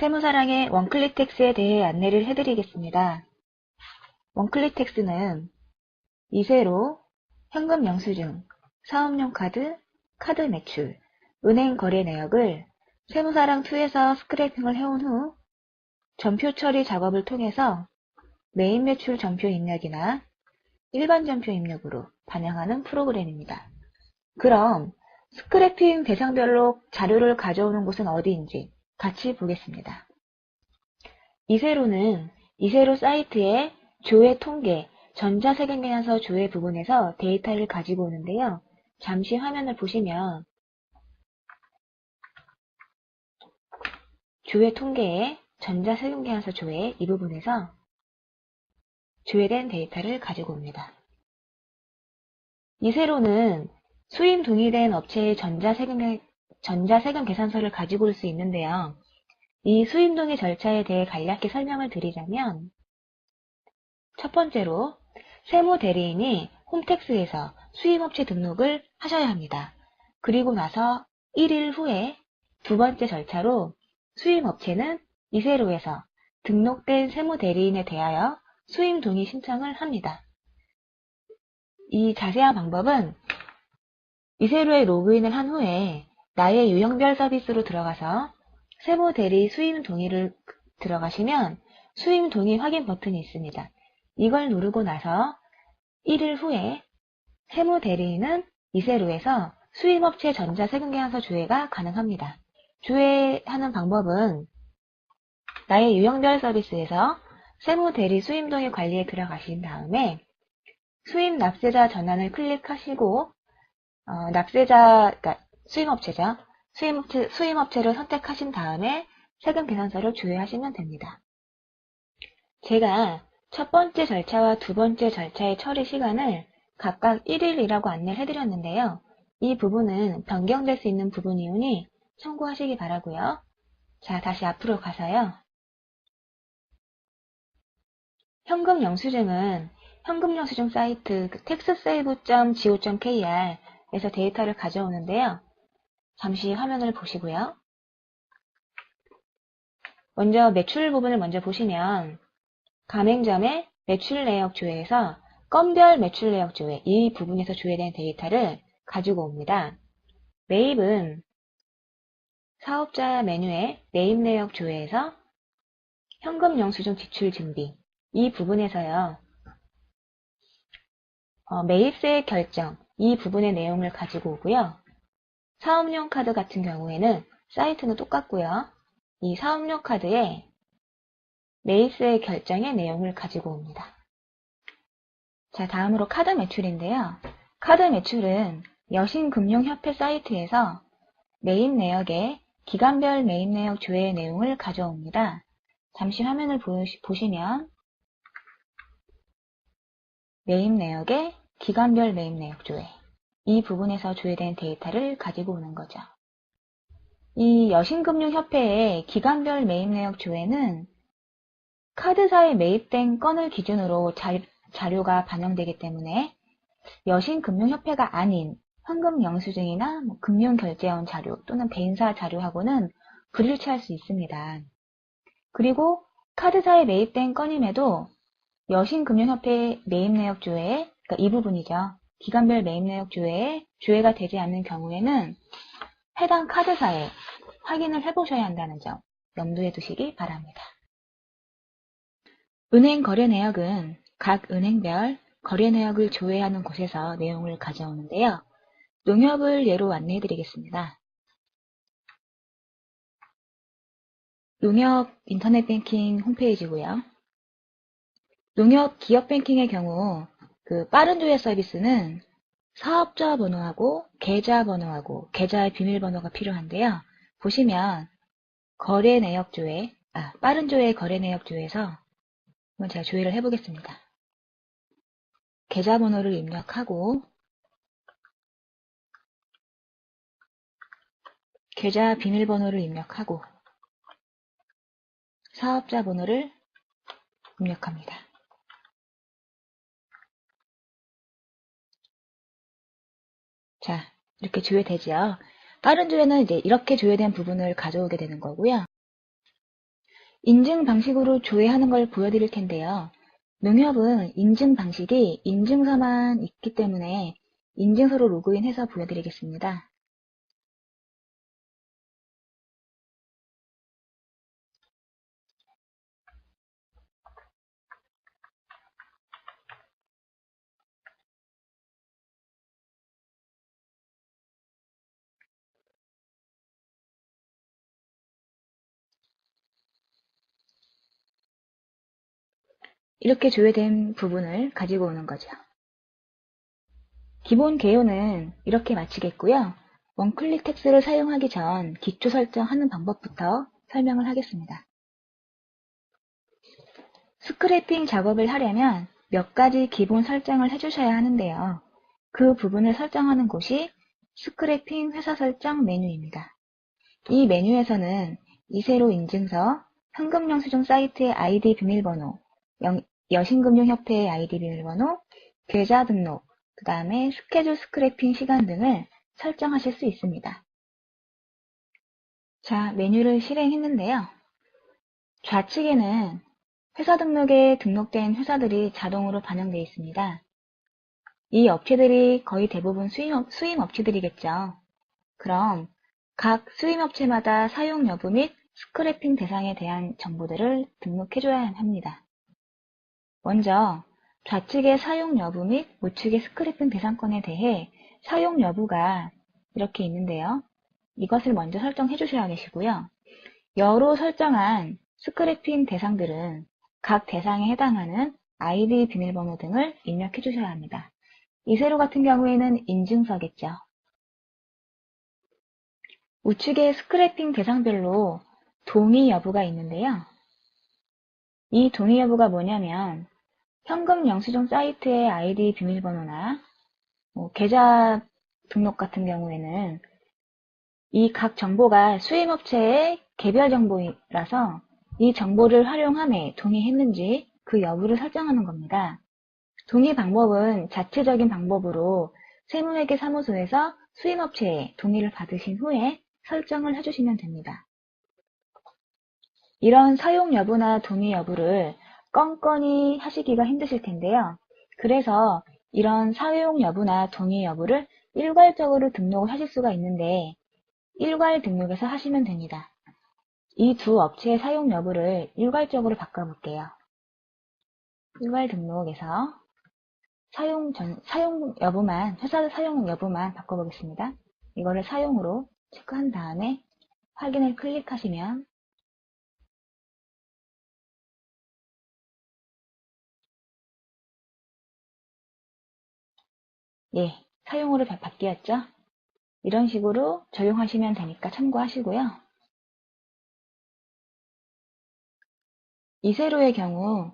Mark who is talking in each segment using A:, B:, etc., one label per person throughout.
A: 세무사랑의 원클릭 텍스에 대해 안내를 해드리겠습니다. 원클릭 텍스는 이세로, 현금 영수증, 사업용 카드, 카드 매출, 은행 거래 내역을 세무사랑2에서 스크래핑을 해온 후 전표 처리 작업을 통해서 메인 매출 전표 입력이나 일반 전표 입력으로 반영하는 프로그램입니다. 그럼 스크래핑 대상별로 자료를 가져오는 곳은 어디인지 같이 보겠습니다. 이세로는 이세로 사이트의 조회 통계, 전자세금계산서 조회 부분에서 데이터를 가지고 오는데요. 잠시 화면을 보시면 조회 통계의 전자세금계산서 조회 이 부분에서 조회된 데이터를 가지고 옵니다. 이세로는 수임 동의된 업체의 전자세금 계산서를 가지고 올 수 있는데요. 이 수임 동의 절차에 대해 간략히 설명을 드리자면 첫 번째로 세무대리인이 홈택스에서 수임업체 등록을 하셔야 합니다. 그리고 나서 1일 후에 두 번째 절차로 수임업체는 이세로에서 등록된 세무대리인에 대하여 수임 동의 신청을 합니다. 이 자세한 방법은 이세로에 로그인을 한 후에 나의 유형별 서비스로 들어가서 세무대리 수임 동의를 들어가시면 수임 동의 확인 버튼이 있습니다. 이걸 누르고 나서 1일 후에 세무대리인은 이세로에서 수임업체 전자세금계산서 조회가 가능합니다. 조회하는 방법은 나의 유형별 서비스에서 세무대리 수임동의 관리에 들어가신 다음에 수임 납세자 전환을 클릭하시고 그러니까 수임업체죠. 수임업체를 선택하신 다음에 세금계산서를 조회하시면 됩니다. 제가 첫 번째 절차와 두 번째 절차의 처리 시간을 각각 1일이라고 안내를 해드렸는데요. 이 부분은 변경될 수 있는 부분이오니 참고하시기 바라고요. 자, 다시 앞으로 가서요. 현금 영수증은 현금 영수증 사이트 taxsave.go.kr 에서 데이터를 가져오는데요. 잠시 화면을 보시고요. 먼저 매출 부분을 먼저 보시면 가맹점의 매출 내역 조회에서 건별 매출 내역 조회 이 부분에서 조회된 데이터를 가지고 옵니다. 매입은 사업자 메뉴의 매입 내역 조회에서 현금 영수증 지출 준비 이 부분에서요. 매입세 결정 이 부분의 내용을 가지고 오고요. 사업용 카드 같은 경우에는 사이트는 똑같고요. 이 사업용 카드에 매입세 결정의 내용을 가지고 옵니다. 자, 다음으로 카드 매출인데요. 카드 매출은 여신금융협회 사이트에서 매입 내역에 기간별 매입 내역 조회의 내용을 가져옵니다. 잠시 화면을 보시면 매입 내역에 기간별 매입 내역 조회 이 부분에서 조회된 데이터를 가지고 오는 거죠. 이 여신금융협회의 기간별 매입 내역 조회는 카드사에 매입된 건을 기준으로 자료가 반영되기 때문에 여신금융협회가 아닌 현금영수증이나 금융결제원 자료 또는 배인사 자료하고는 불일치할 수 있습니다. 그리고 카드사에 매입된 건임에도 여신금융협회 매입내역 조회에 그러니까 이 부분이죠. 기간별 매입내역 조회에 조회가 되지 않는 경우에는 해당 카드사에 확인을 해보셔야 한다는 점 염두에 두시기 바랍니다. 은행 거래 내역은 각 은행별 거래 내역을 조회하는 곳에서 내용을 가져오는데요. 농협을 예로 안내해 드리겠습니다. 농협 인터넷 뱅킹 홈페이지고요. 농협 기업 뱅킹의 경우 그 빠른 조회 서비스는 사업자 번호하고 계좌 번호하고 계좌의 비밀번호가 필요한데요. 보시면 거래 내역 조회, 빠른 조회 거래 내역 조회에서 한번 제가 조회를 해보겠습니다. 계좌 번호를 입력하고 계좌 비밀번호를 입력하고 사업자 번호를 입력합니다. 자, 이렇게 조회되죠. 빠른 조회는 이제 이렇게 조회된 부분을 가져오게 되는 거고요. 인증 방식으로 조회하는 걸 보여드릴 텐데요. 농협은 인증 방식이 인증서만 있기 때문에 인증서로 로그인해서 보여드리겠습니다. 이렇게 조회된 부분을 가지고 오는 거죠. 기본 개요는 이렇게 마치겠고요. 원클릭 텍스트를 사용하기 전 기초 설정하는 방법부터 설명을 하겠습니다. 스크래핑 작업을 하려면 몇 가지 기본 설정을 해주셔야 하는데요. 그 부분을 설정하는 곳이 스크래핑 회사 설정 메뉴입니다. 이 메뉴에서는 이세로 인증서, 현금영수증 사이트의 아이디 비밀번호, 여신금융협회의 아이디 비밀번호, 계좌 등록, 그 다음에 스케줄 스크래핑 시간 등을 설정하실 수 있습니다. 자, 메뉴를 실행했는데요. 좌측에는 회사 등록에 등록된 회사들이 자동으로 반영되어 있습니다. 이 업체들이 거의 대부분 수임 업체들이겠죠. 그럼 각 수임 업체마다 사용 여부 및 스크래핑 대상에 대한 정보들을 등록해줘야 합니다. 먼저 좌측의 사용 여부 및 우측의 스크래핑 대상권에 대해 사용 여부가 이렇게 있는데요. 이것을 먼저 설정해 주셔야 계시고요. 여로 설정한 스크래핑 대상들은 각 대상에 해당하는 아이디 비밀번호 등을 입력해 주셔야 합니다. 이세로 같은 경우에는 인증서겠죠. 우측의 스크래핑 대상별로 동의 여부가 있는데요. 이 동의 여부가 뭐냐면 현금 영수증 사이트의 아이디 비밀번호나 계좌 등록 같은 경우에는 이 각 정보가 수임업체의 개별 정보라서 이 정보를 활용함에 동의했는지 그 여부를 설정하는 겁니다. 동의 방법은 자체적인 방법으로 세무회계사무소에서 수임업체의 동의를 받으신 후에 설정을 해주시면 됩니다. 이런 사용 여부나 동의 여부를 건건히 하시기가 힘드실 텐데요. 그래서 이런 사용 여부나 동의 여부를 일괄적으로 등록을 하실 수가 있는데 일괄 등록에서 하시면 됩니다. 이 두 업체의 사용 여부를 일괄적으로 바꿔볼게요. 일괄 등록에서 사용 여부만, 회사 사용 여부만 바꿔보겠습니다. 이거를 사용으로 체크한 다음에 확인을 클릭하시면 예, 사용으로 바뀌었죠? 이런 식으로 적용하시면 되니까 참고하시고요. 이세로의 경우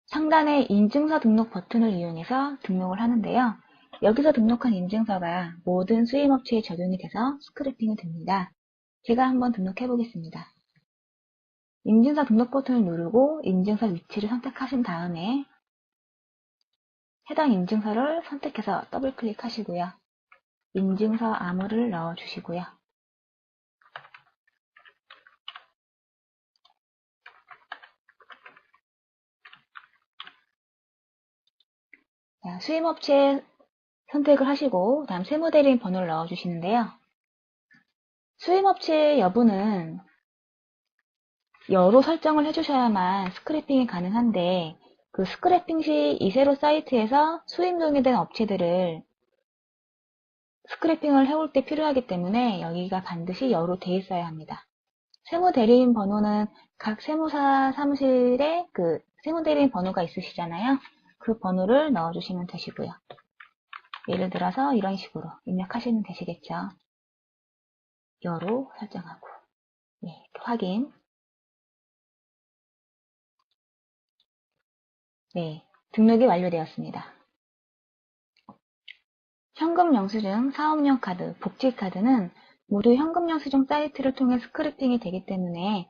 A: 상단의 인증서 등록 버튼을 이용해서 등록을 하는데요. 여기서 등록한 인증서가 모든 수임업체에 적용이 돼서 스크래핑이 됩니다. 제가 한번 등록해 보겠습니다. 인증서 등록 버튼을 누르고 인증서 위치를 선택하신 다음에 해당 인증서를 선택해서 더블 클릭하시고요. 인증서 암호를 넣어주시고요. 자, 수임업체 선택을 하시고 다음 세무대리인 번호를 넣어주시는데요. 수임업체 여부는 여로 설정을 해주셔야만 스크래핑이 가능한데 그 스크래핑 시 이세로 사이트에서 수임 동의된 업체들을 스크래핑을 해올 때 필요하기 때문에 여기가 반드시 여로 돼 있어야 합니다. 세무대리인 번호는 각 세무사 사무실에 그 세무대리인 번호가 있으시잖아요. 그 번호를 넣어주시면 되시고요. 예를 들어서 이런 식으로 입력하시면 되시겠죠. 여로 설정하고 네, 확인. 네, 등록이 완료되었습니다. 현금영수증, 사업용 카드, 복지카드는 모두 현금영수증 사이트를 통해 스크래핑이 되기 때문에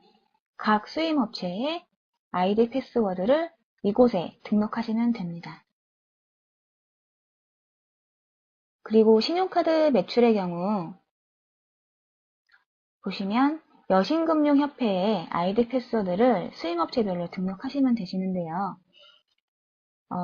A: 각 수임업체의 아이디 패스워드를 이곳에 등록하시면 됩니다. 그리고 신용카드 매출의 경우 보시면 여신금융협회에 아이디 패스워드를 수임업체별로 등록하시면 되시는데요.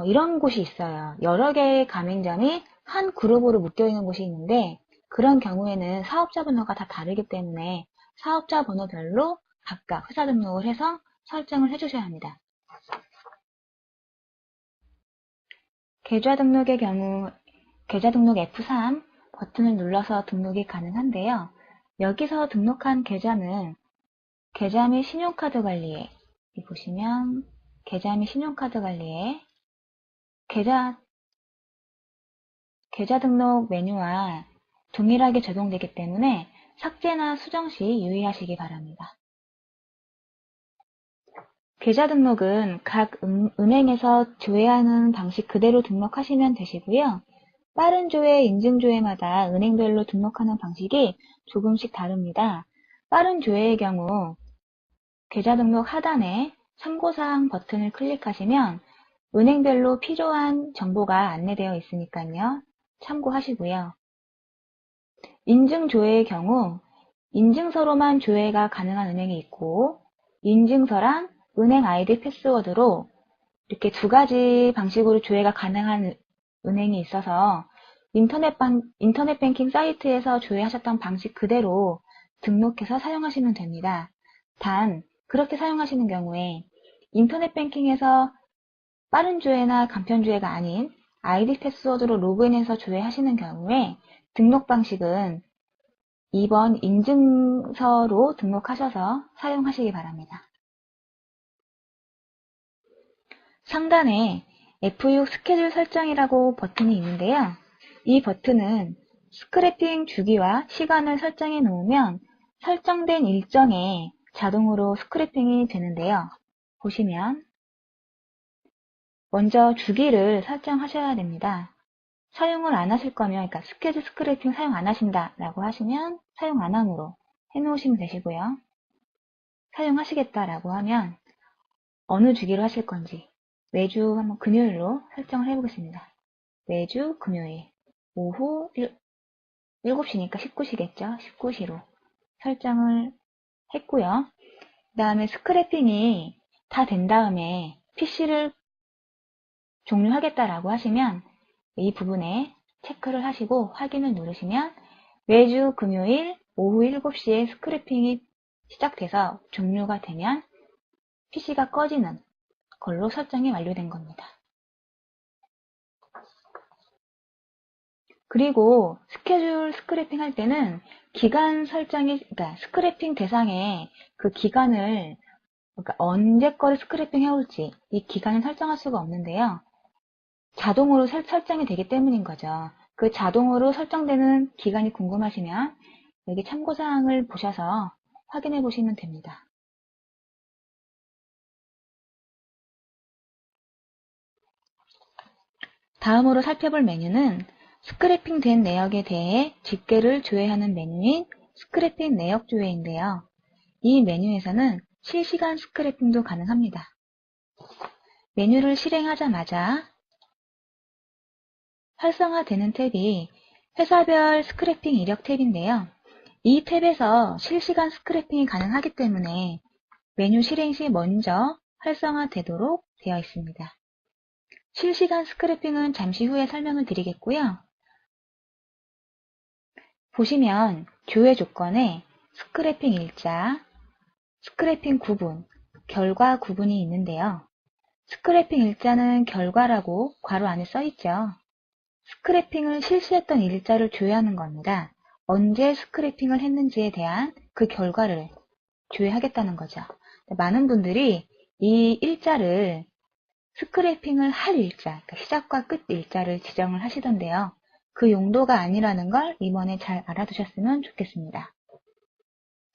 A: 이런 곳이 있어요. 여러 개의 가맹점이 한 그룹으로 묶여있는 곳이 있는데 그런 경우에는 사업자 번호가 다 다르기 때문에 사업자 번호별로 각각 회사 등록을 해서 설정을 해주셔야 합니다. 계좌 등록의 경우 계좌 등록 F3 버튼을 눌러서 등록이 가능한데요. 여기서 등록한 계좌는 계좌 및 신용카드 관리에 보시면 계좌 및 신용카드 관리에 계좌 등록 메뉴와 동일하게 적용되기 때문에 삭제나 수정 시 유의하시기 바랍니다. 계좌 등록은 각 은행에서 조회하는 방식 그대로 등록하시면 되시고요. 빠른 조회, 인증 조회마다 은행별로 등록하는 방식이 조금씩 다릅니다. 빠른 조회의 경우 계좌 등록 하단에 참고사항 버튼을 클릭하시면 은행별로 필요한 정보가 안내되어 있으니까요. 참고하시고요. 인증 조회의 경우 인증서로만 조회가 가능한 은행이 있고 인증서랑 은행 아이디 패스워드로 이렇게 두 가지 방식으로 조회가 가능한 은행이 있어서 인터넷 뱅킹 사이트에서 조회하셨던 방식 그대로 등록해서 사용하시면 됩니다. 단 그렇게 사용하시는 경우에 인터넷 뱅킹에서 빠른 조회나 간편 조회가 아닌 아이디 패스워드로 로그인해서 조회하시는 경우에 등록 방식은 2번 인증서로 등록하셔서 사용하시기 바랍니다. 상단에 F6 스케줄 설정이라고 버튼이 있는데요. 이 버튼은 스크래핑 주기와 시간을 설정해 놓으면 설정된 일정에 자동으로 스크래핑이 되는데요. 보시면 먼저 주기를 설정하셔야 됩니다. 사용을 안 하실 거면, 그러니까 스케줄 스크래핑 사용 안 하신다 라고 하시면 사용 안 함으로 해놓으시면 되시고요. 사용하시겠다라고 하면 어느 주기로 하실 건지 매주 한번 금요일로 설정을 해보겠습니다. 매주 금요일 오후 7시니까 19시겠죠? 19시로 설정을 했고요. 그 다음에 스크래핑이 다 된 다음에 PC를 종료하겠다라고 하시면 이 부분에 체크를 하시고 확인을 누르시면 매주 금요일 오후 7시에 스크래핑이 시작돼서 종료가 되면 PC가 꺼지는 걸로 설정이 완료된 겁니다. 그리고 스케줄 스크래핑 할 때는 기간 설정이, 그러니까 스크래핑 대상에 그 기간을, 그러니까 언제 거를 스크래핑 해올지 이 기간을 설정할 수가 없는데요. 자동으로 설정이 되기 때문인 거죠. 그 자동으로 설정되는 기간이 궁금하시면 여기 참고사항을 보셔서 확인해 보시면 됩니다. 다음으로 살펴볼 메뉴는 스크래핑 된 내역에 대해 집계를 조회하는 메뉴인 스크래핑 내역 조회인데요. 이 메뉴에서는 실시간 스크래핑도 가능합니다. 메뉴를 실행하자마자 활성화되는 탭이 회사별 스크래핑 이력 탭인데요. 이 탭에서 실시간 스크래핑이 가능하기 때문에 메뉴 실행 시 먼저 활성화되도록 되어 있습니다. 실시간 스크래핑은 잠시 후에 설명을 드리겠고요. 보시면 조회 조건에 스크래핑 일자, 스크래핑 구분, 결과 구분이 있는데요. 스크래핑 일자는 결과라고 괄호 안에 써있죠. 스크래핑을 실시했던 일자를 조회하는 겁니다. 언제 스크래핑을 했는지에 대한 그 결과를 조회하겠다는 거죠. 많은 분들이 이 일자를 스크래핑을 할 일자, 그러니까 시작과 끝 일자를 지정을 하시던데요. 그 용도가 아니라는 걸 이번에 잘 알아두셨으면 좋겠습니다.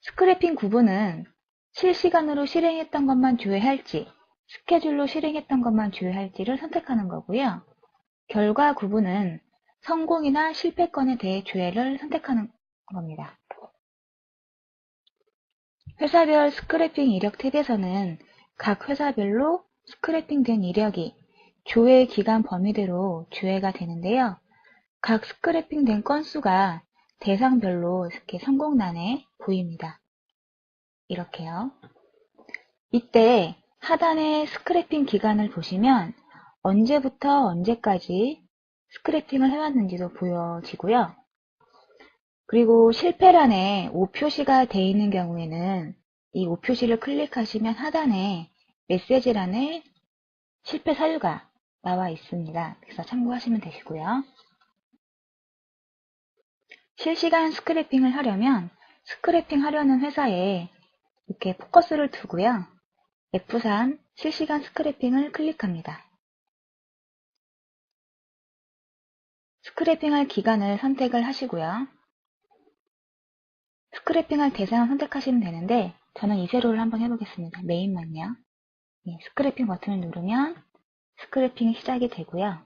A: 스크래핑 구분은 실시간으로 실행했던 것만 조회할지, 스케줄로 실행했던 것만 조회할지를 선택하는 거고요. 결과 구분은 성공이나 실패건에 대해 조회를 선택하는 겁니다. 회사별 스크래핑 이력 탭에서는 각 회사별로 스크래핑 된 이력이 조회 기간 범위대로 조회가 되는데요. 각 스크래핑 된 건수가 대상별로 이렇게 성공란에 보입니다. 이렇게요. 이때 하단의 스크래핑 기간을 보시면 언제부터 언제까지 스크래핑을 해왔는지도 보여지고요. 그리고 실패란에 O 표시가 되어 있는 경우에는 이 O 표시를 클릭하시면 하단에 메시지란에 실패 사유가 나와 있습니다. 그래서 참고하시면 되시고요. 실시간 스크래핑을 하려면 스크래핑 하려는 회사에 이렇게 포커스를 두고요. F3 실시간 스크래핑을 클릭합니다. 스크래핑할 기간을 선택을 하시고요. 스크래핑할 대상을 선택하시면 되는데 저는 이세로를 한번 해보겠습니다. 메인만요. 네, 스크래핑 버튼을 누르면 스크래핑이 시작이 되고요.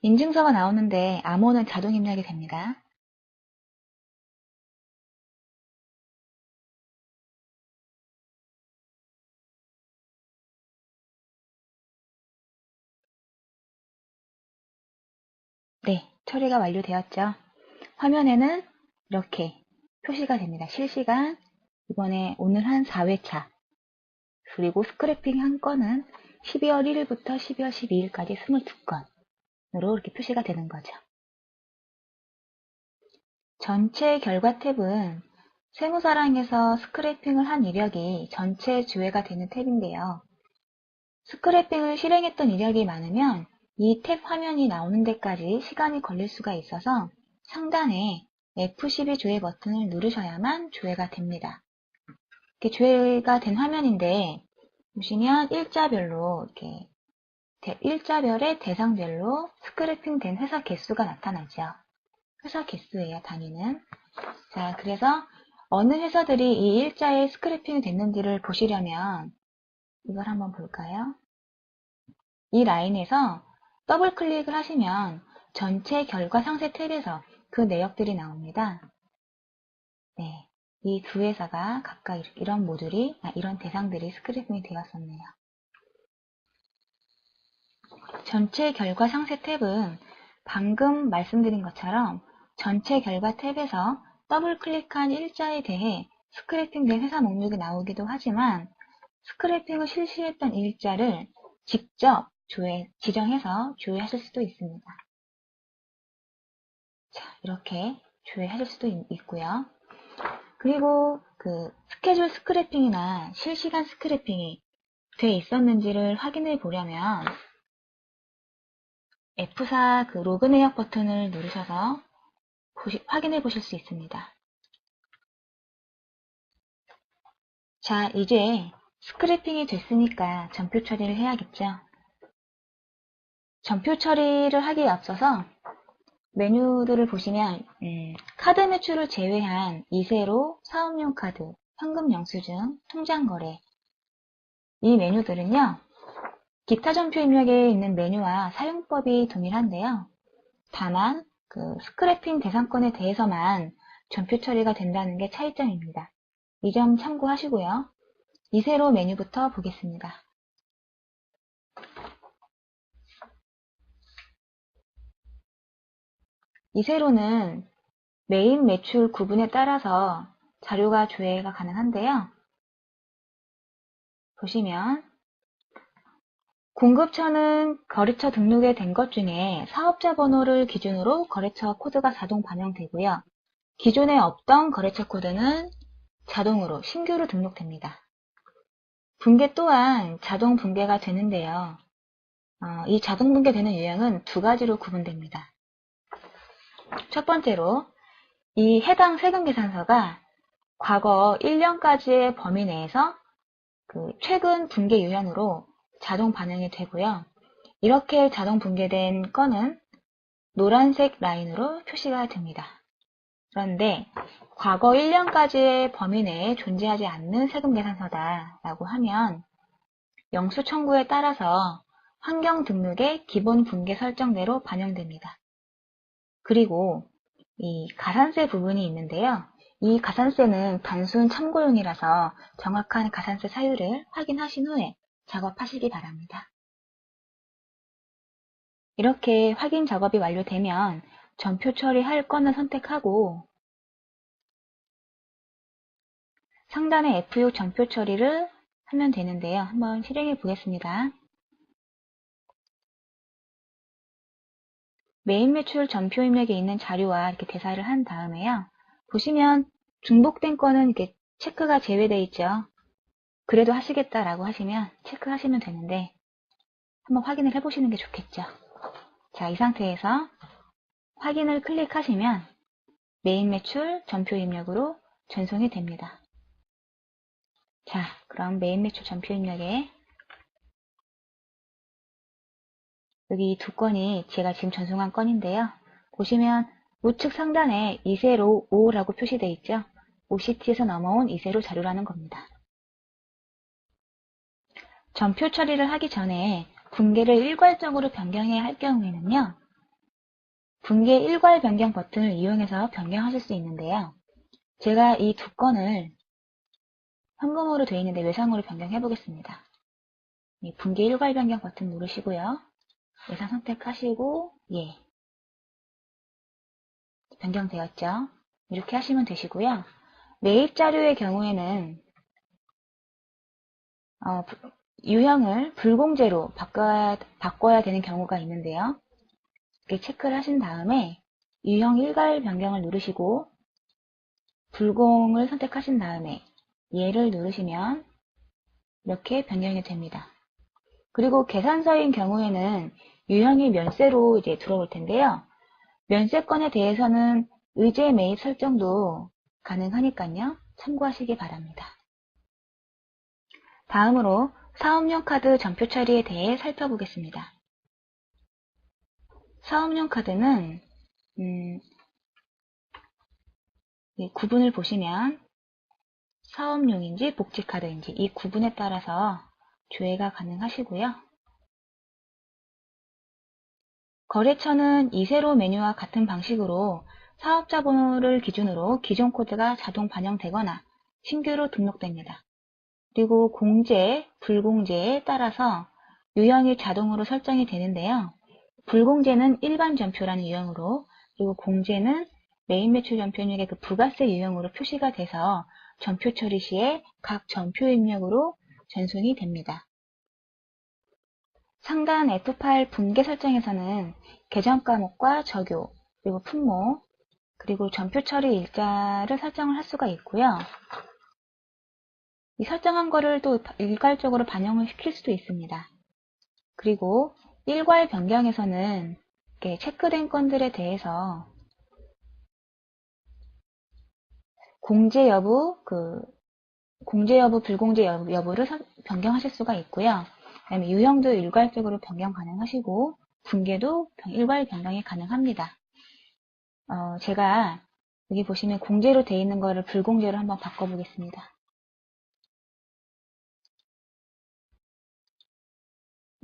A: 인증서가 나오는데 암호는 자동 입력이 됩니다. 네, 처리가 완료되었죠. 화면에는 이렇게 표시가 됩니다. 실시간, 이번에 오늘 한 4회차, 그리고 스크래핑 한 건은 12월 1일부터 12월 12일까지 22건으로 이렇게 표시가 되는 거죠. 전체 결과 탭은 세무사랑에서 스크래핑을 한 이력이 전체 주회가 되는 탭인데요. 스크래핑을 실행했던 이력이 많으면 이 탭 화면이 나오는 데까지 시간이 걸릴 수가 있어서 상단에 F12 조회 버튼을 누르셔야만 조회가 됩니다. 이렇게 조회가 된 화면인데 보시면 일자별로 이렇게 일자별의 대상별로 스크래핑 된 회사 개수가 나타나죠. 회사 개수예요, 단위는. 자, 그래서 어느 회사들이 이 일자에 스크래핑이 됐는지를 보시려면 이걸 한번 볼까요? 이 라인에서 더블 클릭을 하시면 전체 결과 상세 탭에서 그 내역들이 나옵니다. 네, 이 두 회사가 각각 이런 모듈이, 이런 대상들이 스크래핑이 되었었네요. 전체 결과 상세 탭은 방금 말씀드린 것처럼 전체 결과 탭에서 더블 클릭한 일자에 대해 스크래핑된 회사 목록이 나오기도 하지만 스크래핑을 실시했던 일자를 직접 지정해서 조회하실 수도 있습니다. 자, 이렇게 조회하실 수도 있고요. 그리고 그 스케줄 스크래핑이나 실시간 스크래핑이 돼 있었는지를 확인해 보려면 F4 그 로그 내역 버튼을 누르셔서 확인해 보실 수 있습니다. 자, 이제 스크래핑이 됐으니까 전표 처리를 해야겠죠. 전표 처리를 하기에 앞서서 메뉴들을 보시면 카드 매출을 제외한 이세로, 사업용 카드, 현금 영수증, 통장 거래 이 메뉴들은요. 기타 전표 입력에 있는 메뉴와 사용법이 동일한데요. 다만 그 스크래핑 대상권에 대해서만 전표 처리가 된다는 게 차이점입니다. 이 점 참고하시고요. 이세로 메뉴부터 보겠습니다. 이세로는 메인 매출 구분에 따라서 자료가 조회가 가능한데요. 보시면 공급처는 거래처 등록에 된 것 중에 사업자 번호를 기준으로 거래처 코드가 자동 반영되고요. 기존에 없던 거래처 코드는 자동으로 신규로 등록됩니다. 붕괴 또한 자동 붕괴가 되는데요. 이 자동 붕괴되는 유형은 두 가지로 구분됩니다. 첫 번째로 이 해당 세금 계산서가 과거 1년까지의 범위 내에서 그 최근 붕괴 유형으로 자동 반영이 되고요. 이렇게 자동 붕괴된 건은 노란색 라인으로 표시가 됩니다. 그런데 과거 1년까지의 범위 내에 존재하지 않는 세금 계산서다 라고 하면 영수 청구에 따라서 환경 등록의 기본 붕괴 설정대로 반영됩니다. 그리고 이 가산세 부분이 있는데요. 이 가산세는 단순 참고용이라서 정확한 가산세 사유를 확인하신 후에 작업하시기 바랍니다. 이렇게 확인 작업이 완료되면 전표 처리할 건을 선택하고 상단의 F6 전표 처리를 하면 되는데요. 한번 실행해 보겠습니다. 메인 매출 전표 입력에 있는 자료와 이렇게 대사를 한 다음에요. 보시면 중복된 건은 이렇게 체크가 제외되어 있죠. 그래도 하시겠다라고 하시면 체크하시면 되는데 한번 확인을 해보시는 게 좋겠죠. 자, 이 상태에서 확인을 클릭하시면 메인 매출 전표 입력으로 전송이 됩니다. 자, 그럼 메인 매출 전표 입력에 여기 두 건이 제가 지금 전송한 건인데요. 보시면 우측 상단에 이세로 5라고 표시되어 있죠. OCT에서 넘어온 이세로 자료라는 겁니다. 전표 처리를 하기 전에 분계를 일괄적으로 변경해야 할 경우에는요. 분계 일괄 변경 버튼을 이용해서 변경하실 수 있는데요. 제가 이 두 건을 현금으로 되어 있는데 외상으로 변경해 보겠습니다. 분계 일괄 변경 버튼 누르시고요. 외상 선택하시고 예, 변경되었죠. 이렇게 하시면 되시고요. 매입 자료의 경우에는 유형을 불공제로 바꿔야 되는 경우가 있는데요. 이렇게 체크를 하신 다음에 유형 일괄 변경을 누르시고 불공을 선택하신 다음에 얘를 누르시면 이렇게 변경이 됩니다. 그리고 계산서인 경우에는 유형이 면세로 이제 들어올 텐데요. 면세건에 대해서는 의제 매입 설정도 가능하니까요. 참고하시기 바랍니다. 다음으로 사업용 카드 전표 처리에 대해 살펴보겠습니다. 사업용 카드는 이 구분을 보시면 사업용인지 복지카드인지 이 구분에 따라서 조회가 가능하시고요. 거래처는 이세로 메뉴와 같은 방식으로 사업자 번호를 기준으로 기존 코드가 자동 반영되거나 신규로 등록됩니다. 그리고 공제, 불공제에 따라서 유형이 자동으로 설정이 되는데요. 불공제는 일반 전표라는 유형으로, 그리고 공제는 메인 매출 전표입력의 그 부가세 유형으로 표시가 돼서 전표 처리 시에 각 전표 입력으로 전송이 됩니다. 상단 F8 분계 설정에서는 계정 과목과 적요, 그리고 품목, 그리고 전표 처리 일자를 설정을 할 수가 있고요. 이 설정한 거를 또 일괄적으로 반영을 시킬 수도 있습니다. 그리고 일괄 변경에서는 이렇게 체크된 건들에 대해서 공제 여부, 불공제 여부를 변경하실 수가 있고요. 그다음에 유형도 일괄적으로 변경 가능하시고 분계도 일괄 변경이 가능합니다. 제가 여기 보시면 공제로 되어 있는 거를 불공제로 한번 바꿔보겠습니다.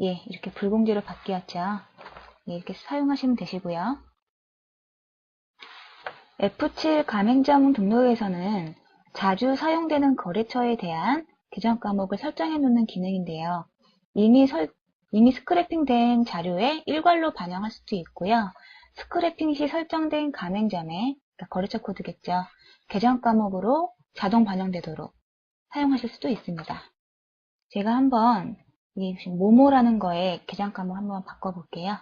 A: 예, 이렇게 불공제로 바뀌었죠. 예, 이렇게 사용하시면 되시고요. F7 가맹점 등록에서는 자주 사용되는 거래처에 대한 계정 과목을 설정해 놓는 기능인데요. 이미 스크래핑된 자료에 일괄로 반영할 수도 있고요. 스크래핑 시 설정된 가맹점에, 그러니까 거래처 코드겠죠. 계정 과목으로 자동 반영되도록 사용하실 수도 있습니다. 제가 한번 이 모모라는 거에 계정 과목 한번 바꿔볼게요.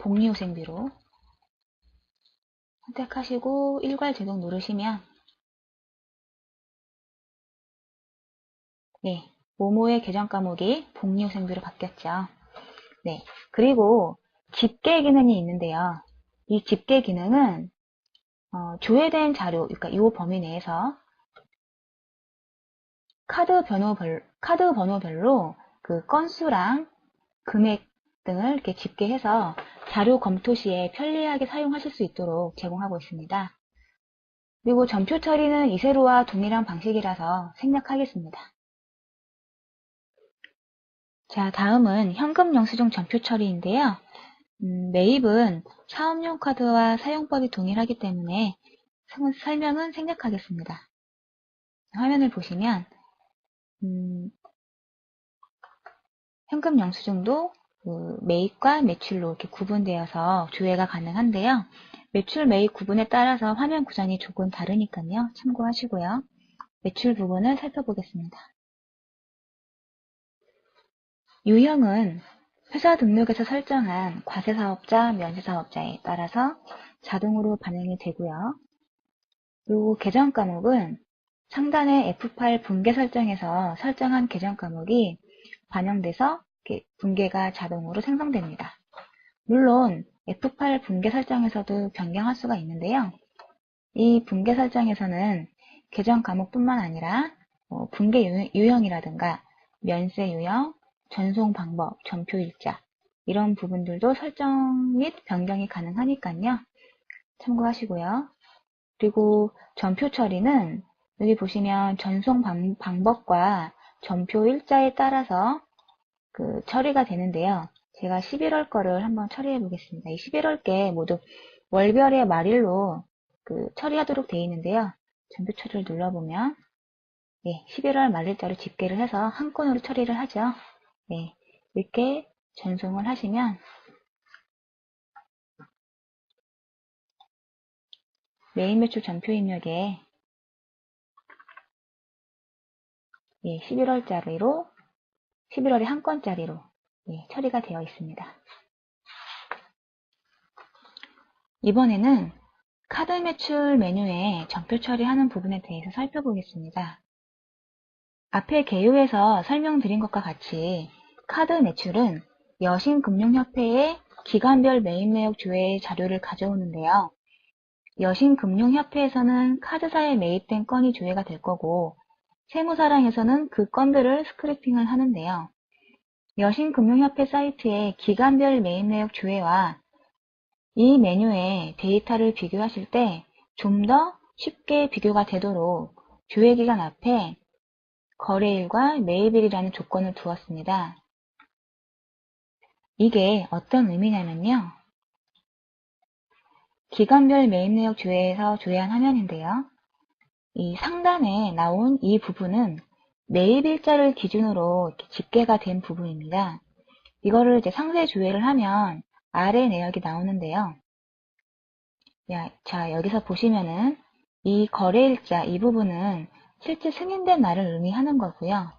A: 복리후생비로 선택하시고 일괄 제동 누르시면 네, 모모의 계정 과목이 복리후생비로 바뀌었죠. 네, 그리고 집계 기능이 있는데요. 이 집계 기능은 조회된 자료, 그러니까 이 범위 내에서 카드 번호별로 그 건수랑 금액 등을 이렇게 집계해서 자료 검토 시에 편리하게 사용하실 수 있도록 제공하고 있습니다. 그리고 전표 처리는 이세로와 동일한 방식이라서 생략하겠습니다. 자, 다음은 현금 영수증 전표 처리인데요. 매입은 사업용 카드와 사용법이 동일하기 때문에 설명은 생략하겠습니다. 화면을 보시면 현금 영수증도 매입과 매출로 이렇게 구분되어서 조회가 가능한데요. 매출 매입 구분에 따라서 화면 구성이 조금 다르니까요. 참고하시고요. 매출 부분을 살펴보겠습니다. 유형은 회사 등록에서 설정한 과세사업자, 면세사업자에 따라서 자동으로 반영이 되고요. 그리고 계정 과목은 상단의 F8 분계 설정에서 설정한 계정 과목이 반영돼서 분계가 자동으로 생성됩니다. 물론 F8 분계 설정에서도 변경할 수가 있는데요. 이 분계 설정에서는 계정 과목뿐만 아니라 분계 유형이라든가 면세 유형, 전송 방법, 전표 일자 이런 부분들도 설정 및 변경이 가능하니까요. 참고하시고요. 그리고 전표 처리는 여기 보시면 전송 방법과 전표 일자에 따라서 처리가 되는데요. 제가 11월 거를 한번 처리해 보겠습니다. 이 11월 게 모두 월별의 말일로 처리하도록 되어 있는데요. 전표 처리를 눌러보면 11월 말일자로 집계를 해서 한 건으로 처리를 하죠. 이렇게 전송을 하시면 메인 매출 전표 입력에 11월짜리로 11월에 한 건짜리로 처리가 되어 있습니다. 이번에는 카드 매출 메뉴에 전표 처리하는 부분에 대해서 살펴보겠습니다. 앞에 개요에서 설명드린 것과 같이 카드 매출은 여신금융협회의 기관별 메인 매역 조회 자료를 가져오는데요. 여신금융협회에서는 카드사에 매입된 건이 조회가 될 거고 세무사랑에서는 그 건들을 스크래핑을 하는데요. 여신금융협회 사이트의 기관별 메인 매역 조회와 이 메뉴의 데이터를 비교하실 때 좀 더 쉽게 비교가 되도록 조회기간 앞에 거래일과 매입일이라는 조건을 두었습니다. 이게 어떤 의미냐면요. 기관별 매입 내역 조회에서 조회한 화면인데요. 이 상단에 나온 이 부분은 매입일자를 기준으로 이렇게 집계가 된 부분입니다. 이거를 이제 상세 조회를 하면 아래 내역이 나오는데요. 자, 여기서 보시면은 이 거래일자 이 부분은 실제 승인된 날을 의미하는 거고요.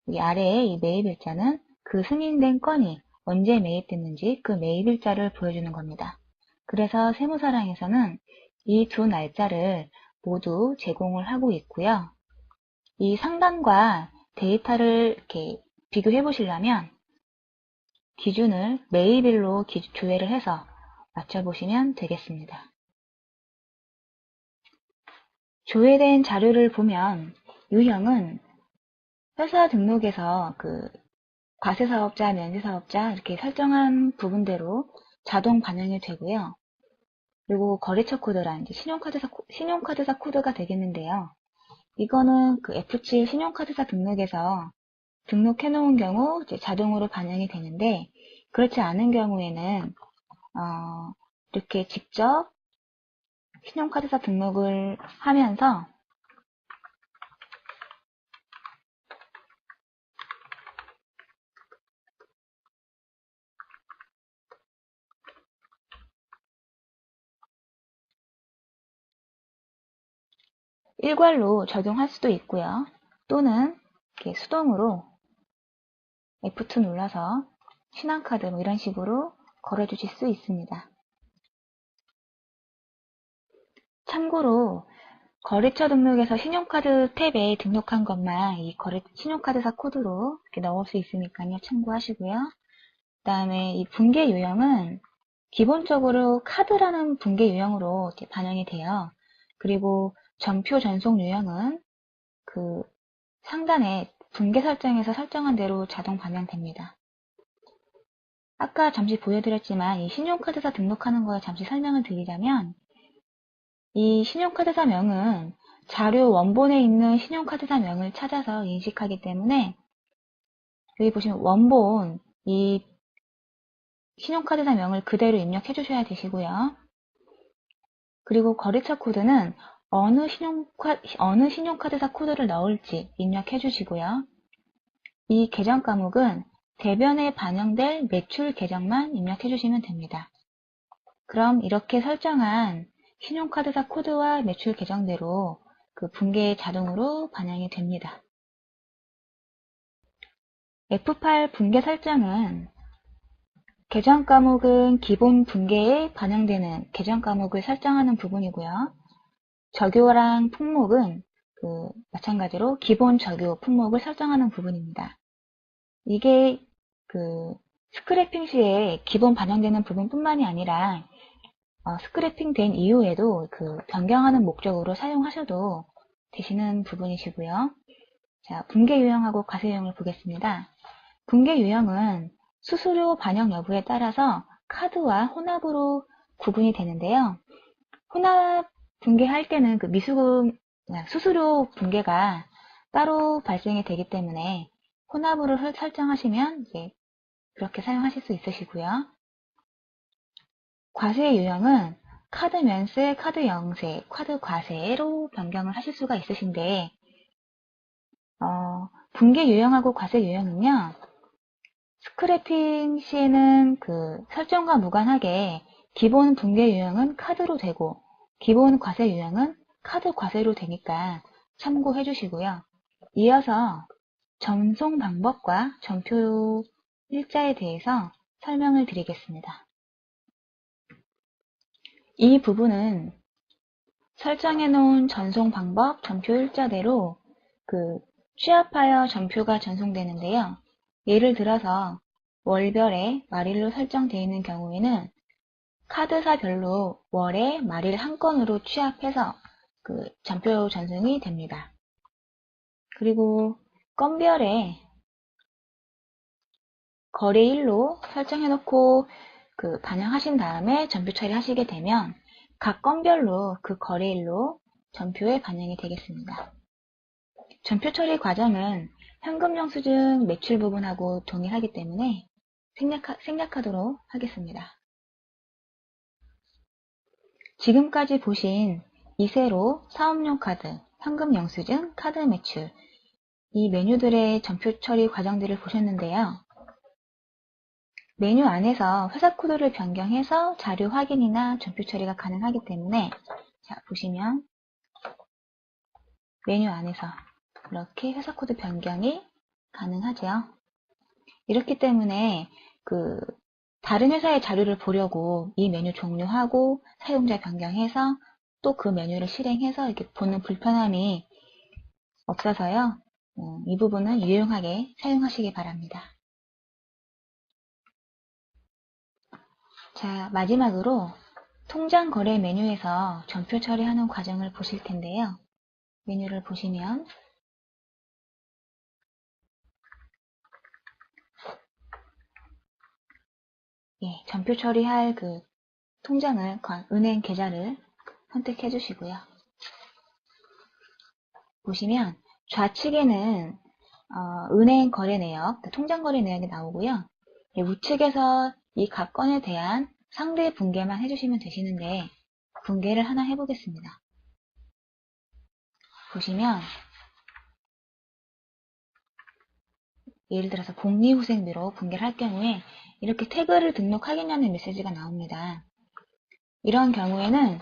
A: 이 아래에 이 매입일자는 그 승인된 건이 언제 매입됐는지 그 매입일자를 보여주는 겁니다. 그래서 세무사랑에서는 이 두 날짜를 모두 제공을 하고 있고요. 이 상단과 데이터를 이렇게 비교해 보시려면 기준을 매입일로 조회를 해서 맞춰보시면 되겠습니다. 조회된 자료를 보면 유형은 회사 등록에서 과세사업자, 면세사업자 이렇게 설정한 부분대로 자동 반영이 되고요. 그리고 거래처 코드란 이제 신용카드사 코드가 되겠는데요. 이거는 F7 신용카드사 등록에서 등록해 놓은 경우 이제 자동으로 반영이 되는데 그렇지 않은 경우에는 이렇게 직접 신용카드사 등록을 하면서 일괄로 적용할 수도 있고요. 또는 이렇게 수동으로 F2 눌러서 신한카드 이런 식으로 걸어주실 수 있습니다. 참고로 거래처 등록에서 신용카드 탭에 등록한 것만 이 신용카드사 코드로 이렇게 넣을 수 있으니까요. 참고하시고요. 그 다음에 이 분계 유형은 기본적으로 카드라는 분계 유형으로 이렇게 반영이 돼요. 그리고 전표 전송 유형은 상단에 분계 설정에서 설정한 대로 자동 반영됩니다. 아까 잠시 보여드렸지만 이 신용카드사 등록하는 거에 잠시 설명을 드리자면 이 신용카드사명은 자료 원본에 있는 신용카드사명을 찾아서 인식하기 때문에 여기 보시면 원본 이 신용카드사명을 그대로 입력해 주셔야 되시고요. 그리고 거래처 코드는 어느 신용카드사 코드를 넣을지 입력해 주시고요. 이 계정 과목은 대변에 반영될 매출 계정만 입력해 주시면 됩니다. 그럼 이렇게 설정한 신용카드사 코드와 매출 계정대로 그 분계에 자동으로 반영이 됩니다. F8 분계 설정은 계정 과목은 기본 분계에 반영되는 계정 과목을 설정하는 부분이고요. 적요랑 품목은 마찬가지로 기본 적요 품목을 설정하는 부분입니다. 이게 스크래핑 시에 기본 반영되는 부분뿐만이 아니라 스크래핑 된 이후에도 변경하는 목적으로 사용하셔도 되시는 부분이시고요. 자, 분계 유형하고 과세 유형을 보겠습니다. 분계 유형은 수수료 반영 여부에 따라서 카드와 혼합으로 구분이 되는데요. 혼합 분계할 때는 수수료 분계가 따로 발생이 되기 때문에 혼합으로 설정하시면 그렇게 사용하실 수 있으시고요. 과세 유형은 카드 면세, 카드 영세, 카드 과세로 변경을 하실 수가 있으신데 분계 유형하고 과세 유형은요. 스크래핑 시에는 설정과 무관하게 기본 분계 유형은 카드로 되고 기본 과세 유형은 카드 과세로 되니까 참고해 주시고요. 이어서 전송 방법과 전표 일자에 대해서 설명을 드리겠습니다. 이 부분은 설정해 놓은 전송 방법, 전표 일자대로 취합하여 전표가 전송되는데요. 예를 들어서 월별에 말일로 설정되어 있는 경우에는 카드사별로 월에 말일 한 건으로 취합해서 전표 전송이 됩니다. 그리고 건별에 거래일로 설정해 놓고 반영하신 다음에 전표 처리하시게 되면 각 건별로 그 거래일로 전표에 반영이 되겠습니다. 전표 처리 과정은 현금 영수증 매출 부분하고 동일하기 때문에 생략하도록 하겠습니다. 지금까지 보신 이세로 사업용 카드, 현금 영수증, 카드 매출 이 메뉴들의 전표 처리 과정들을 보셨는데요. 메뉴 안에서 회사 코드를 변경해서 자료 확인이나 전표 처리가 가능하기 때문에 보시면 메뉴 안에서 이렇게 회사 코드 변경이 가능하죠. 이렇기 때문에 다른 회사의 자료를 보려고 이 메뉴 종료하고 사용자 변경해서 또 그 메뉴를 실행해서 이렇게 보는 불편함이 없어서요. 이 부분은 유용하게 사용하시기 바랍니다. 자, 마지막으로 통장 거래 메뉴에서 전표 처리하는 과정을 보실 텐데요. 메뉴를 보시면 전표 처리할 통장을, 은행 계좌를 선택해 주시고요. 보시면 좌측에는 은행 거래 내역, 통장 거래 내역이 나오고요. 우측에서 이 각 건에 대한 상대 분계만 해주시면 되시는데 분계를 하나 해보겠습니다. 보시면 예를 들어서 복리후생비로 분계를 할 경우에 이렇게 태그를 등록하겠냐는 메시지가 나옵니다. 이런 경우에는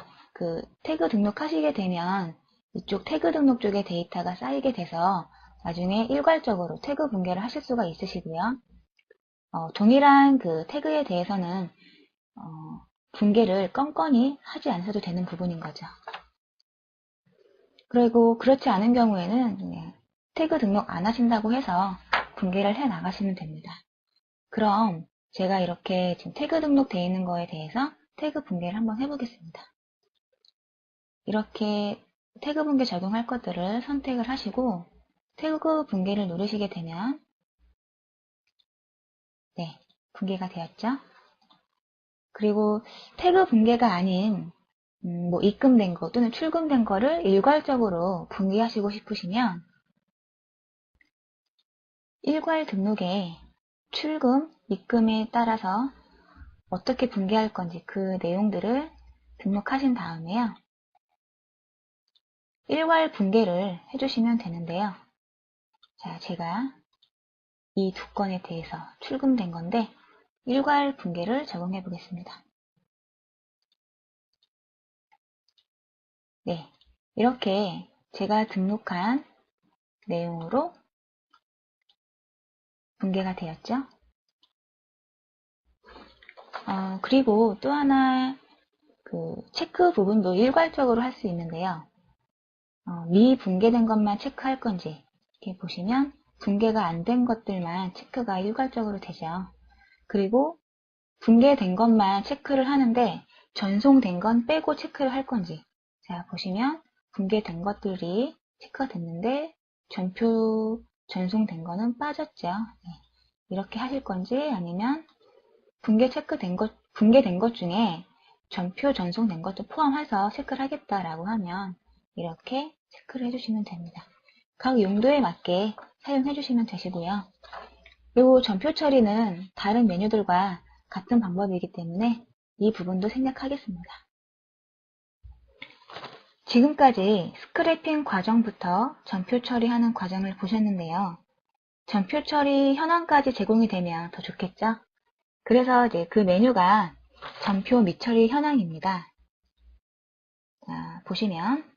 A: 태그 등록하시게 되면 이쪽 태그 등록 쪽에 데이터가 쌓이게 돼서 나중에 일괄적으로 태그 분계를 하실 수가 있으시고요. 동일한 태그에 대해서는 분계를 껌껌이 하지 않으셔도 되는 부분인 거죠. 그리고 그렇지 않은 경우에는 태그 등록 안 하신다고 해서 분계를 해 나가시면 됩니다. 그럼 제가 이렇게 지금 태그 등록되어 있는 거에 대해서 태그 분계를 한번 해보겠습니다. 이렇게 태그 분계 적용할 것들을 선택을 하시고 태그 분계를 누르시게 되면 분계가 되었죠. 그리고 태그 분계가 아닌 입금된 거 또는 출금된 거를 일괄적으로 분계하시고 싶으시면 일괄 등록에 출금, 입금에 따라서 어떻게 분계할 건지 그 내용들을 등록하신 다음에요. 일괄 분계를 해주시면 되는데요. 자, 제가 이 두 건에 대해서 출금된 건데 일괄 분계를 적용해 보겠습니다. 네, 이렇게 제가 등록한 내용으로 분계가 되었죠. 그리고 또 하나 체크 부분도 일괄적으로 할 수 있는데요. 미분계된 것만 체크할 건지 이렇게 보시면 분계가 안 된 것들만 체크가 일괄적으로 되죠. 그리고 분계된 것만 체크를 하는데 전송된 건 빼고 체크를 할 건지, 자 보시면 분계된 것들이 체크가 됐는데 전표 전송된 거는 빠졌죠. 네. 이렇게 하실 건지, 아니면 분계된 것 중에 전표 전송된 것도 포함해서 체크를 하겠다라고 하면 이렇게 체크를 해주시면 됩니다. 각 용도에 맞게 사용해 주시면 되시고요. 이 전표 처리는 다른 메뉴들과 같은 방법이기 때문에 이 부분도 생략하겠습니다. 지금까지 스크래핑 과정부터 전표 처리하는 과정을 보셨는데요. 전표 처리 현황까지 제공이 되면 더 좋겠죠? 그래서 이제 그 메뉴가 전표 미처리 현황입니다. 자, 보시면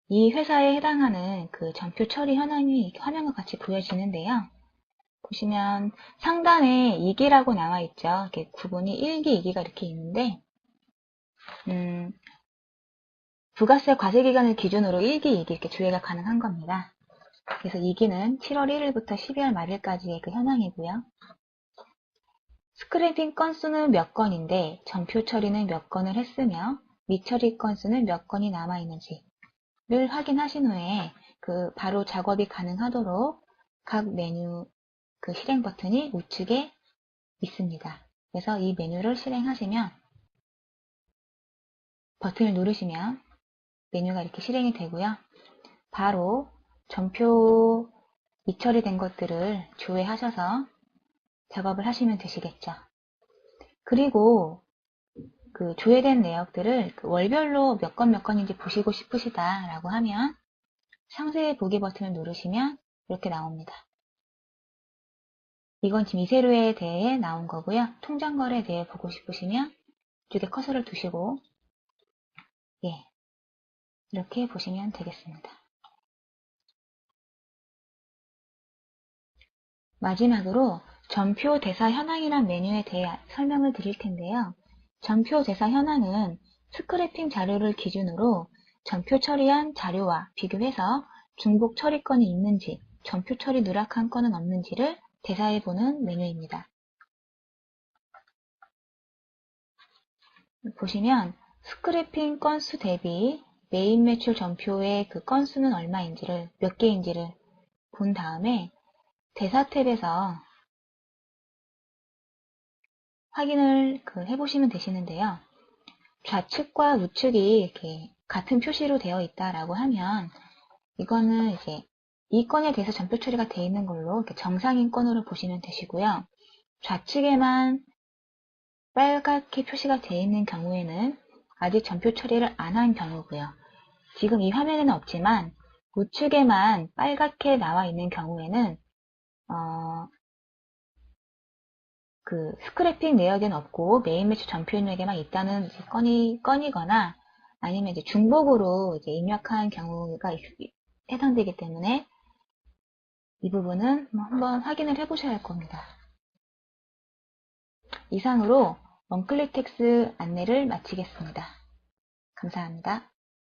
A: 이 회사에 해당하는 그 전표 처리 현황이 이렇게 화면과 같이 보여지는데요. 보시면 상단에 2기라고 나와 있죠. 이렇게 구분이 1기, 2기가 이렇게 있는데, 부가세 과세 기간을 기준으로 1기, 2기 이렇게 조회가 가능한 겁니다. 그래서 2기는 7월 1일부터 12월 말일까지의 그 현황이고요. 스크래핑 건수는 몇 건인데 전표 처리는 몇 건을 했으며 미처리 건수는 몇 건이 남아있는지를 확인하신 후에 바로 작업이 가능하도록 각 메뉴 실행 버튼이 우측에 있습니다. 그래서 이 메뉴를 실행하시면, 버튼을 누르시면 메뉴가 이렇게 실행이 되고요. 바로 전표 미처리된 것들을 조회하셔서 작업을 하시면 되시겠죠. 그리고 조회된 내역들을 월별로 몇 건인지 보시고 싶으시다라고 하면 상세 보기 버튼을 누르시면 이렇게 나옵니다. 이건 지금 이세로에 대해 나온 거고요. 통장거래에 대해 보고 싶으시면 이쪽에 커서를 두시고 이렇게 보시면 되겠습니다. 마지막으로 전표 대사 현황이란 메뉴에 대해 설명을 드릴 텐데요. 전표 대사 현황은 스크래핑 자료를 기준으로 전표 처리한 자료와 비교해서 중복 처리 건이 있는지, 전표 처리 누락한 건은 없는지를 대사해 보는 메뉴입니다. 보시면 스크래핑 건수 대비 메인 매출 전표의 그 건수는 얼마인지를, 몇 개인지를 본 다음에 대사 탭에서 확인을 해보시면 되시는데요. 좌측과 우측이 이렇게 같은 표시로 되어 있다라고 하면 이거는 이제 이 건에 대해서 전표 처리가 되어 있는 걸로 이렇게 정상인 건으로 보시면 되시고요. 좌측에만 빨갛게 표시가 되어 있는 경우에는 아직 전표 처리를 안 한 경우고요. 지금 이 화면에는 없지만 우측에만 빨갛게 나와 있는 경우에는 스크래핑 내역에는 없고 메인 매출 전표 입력에만 있다는 건이거나 아니면 이제 중복으로 입력한 경우가 해당되기 때문에 이 부분은 한번 확인을 해보셔야 할 겁니다. 이상으로 원클릭 텍스 안내를 마치겠습니다. 감사합니다.